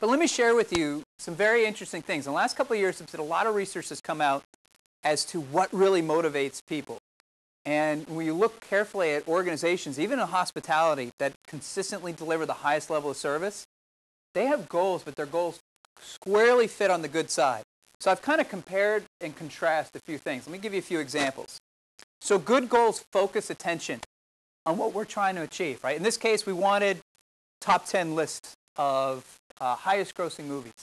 But let me share with you some very interesting things. In the last couple of years, a lot of research has come out as to what really motivates people. And when you look carefully at organizations, even in hospitality, that consistently deliver the highest level of service, they have goals, but their goals squarely fit on the good side. So I've kind of compared and contrasted a few things. Let me give you a few examples. So good goals focus attention on what we're trying to achieve, right? In this case, we wanted top 10 lists of highest grossing movies.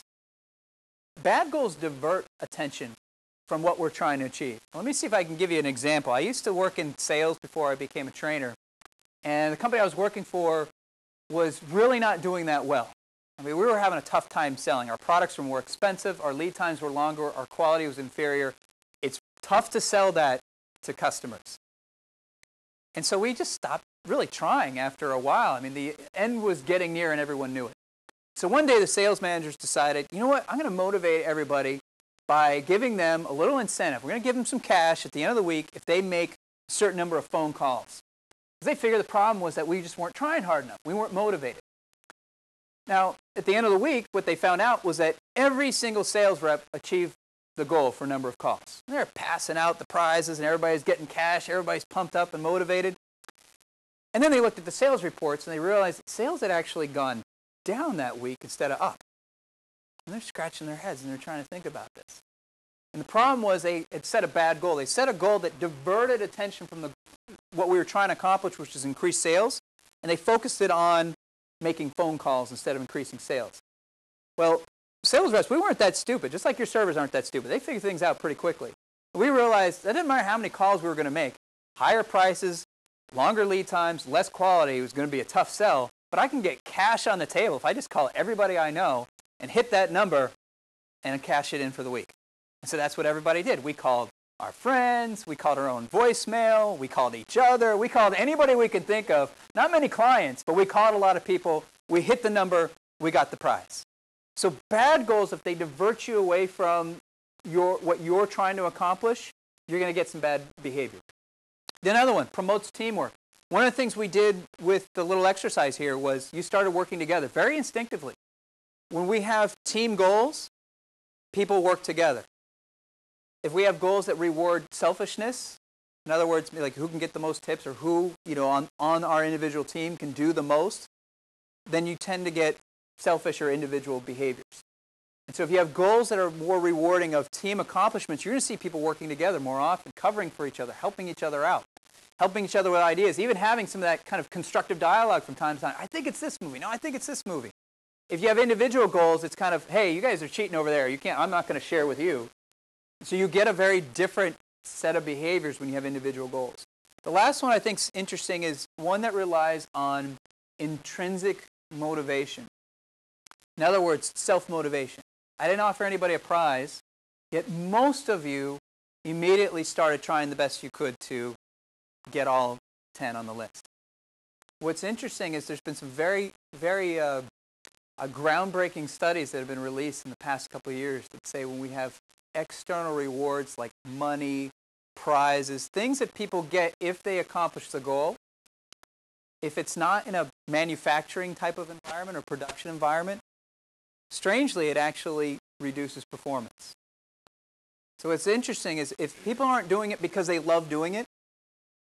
Bad goals divert attention from what we're trying to achieve. Let me see if I can give you an example. I used to work in sales before I became a trainer, and the company I was working for was really not doing that well. I mean, we were having a tough time selling. Our products were more expensive, our lead times were longer, our quality was inferior. It's tough to sell that to customers. And so we just stopped really trying after a while. I mean, the end was getting near and everyone knew it. So one day the sales managers decided, you know what, I'm going to motivate everybody by giving them a little incentive. We're going to give them some cash at the end of the week if they make a certain number of phone calls. Because they figured the problem was that we just weren't trying hard enough. We weren't motivated. Now, at the end of the week, what they found out was that every single sales rep achieved the goal for number of calls. And they're passing out the prizes and everybody's getting cash. Everybody's pumped up and motivated. And then they looked at the sales reports and they realized that sales had actually gone down that week instead of up. And they're scratching their heads and they're trying to think about this. And the problem was they had set a bad goal. They set a goal that diverted attention from what we were trying to accomplish, which is increase sales, and they focused it on making phone calls instead of increasing sales. Well, sales reps, we weren't that stupid. Just like your servers aren't that stupid. They figure things out pretty quickly. We realized that didn't matter how many calls we were going to make. Higher prices, longer lead times, less quality was going to be a tough sell. But I can get cash on the table if I just call everybody I know and hit that number and cash it in for the week. And so that's what everybody did. We called our friends, we called our own voicemail, we called each other, we called anybody we could think of. Not many clients, but we called a lot of people. We hit the number, we got the prize. So bad goals, if they divert you away from what you're trying to accomplish, you're going to get some bad behavior. The other one, promotes teamwork. One of the things we did with the little exercise here was you started working together very instinctively. When we have team goals, people work together. If we have goals that reward selfishness, in other words, like who can get the most tips or who, on our individual team can do the most, then you tend to get selfish or individual behaviors. And so if you have goals that are more rewarding of team accomplishments, you're going to see people working together more often, covering for each other, helping each other out, helping each other with ideas, even having some of that kind of constructive dialogue from time to time. I think it's this movie. No, I think it's this movie. If you have individual goals, it's kind of, hey, you guys are cheating over there. I'm not going to share with you. So you get a very different set of behaviors when you have individual goals. The last one I think is interesting is one that relies on intrinsic motivation. In other words, self-motivation. I didn't offer anybody a prize, yet most of you immediately started trying the best you could to get all 10 on the list. What's interesting is there's been some very, very groundbreaking studies that have been released in the past couple of years that say when we have external rewards like money, prizes, things that people get if they accomplish the goal, if it's not in a manufacturing type of environment or production environment, strangely, it actually reduces performance. So what's interesting is if people aren't doing it because they love doing it,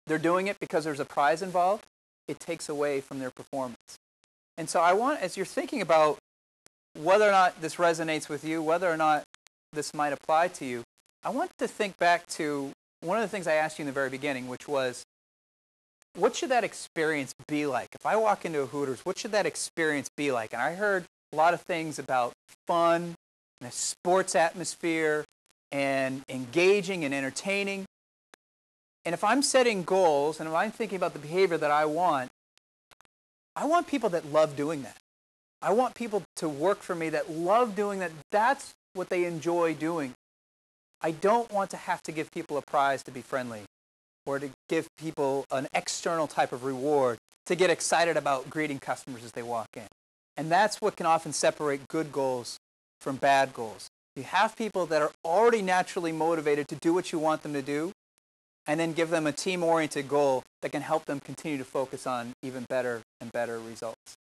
they're doing it because there's a prize involved, it takes away from their performance. And so I want, as you're thinking about whether or not this resonates with you, whether or not this might apply to you, I want to think back to one of the things I asked you in the very beginning, which was, what should that experience be like? If I walk into a Hooters, what should that experience be like? And I heard a lot of things about fun and a sports atmosphere and engaging and entertaining. And if I'm setting goals and if I'm thinking about the behavior that I want people that love doing that. I want people to work for me that love doing that. That's what they enjoy doing. I don't want to have to give people a prize to be friendly or to give people an external type of reward to get excited about greeting customers as they walk in. And that's what can often separate good goals from bad goals. You have people that are already naturally motivated to do what you want them to do, and then give them a team-oriented goal that can help them continue to focus on even better and better results.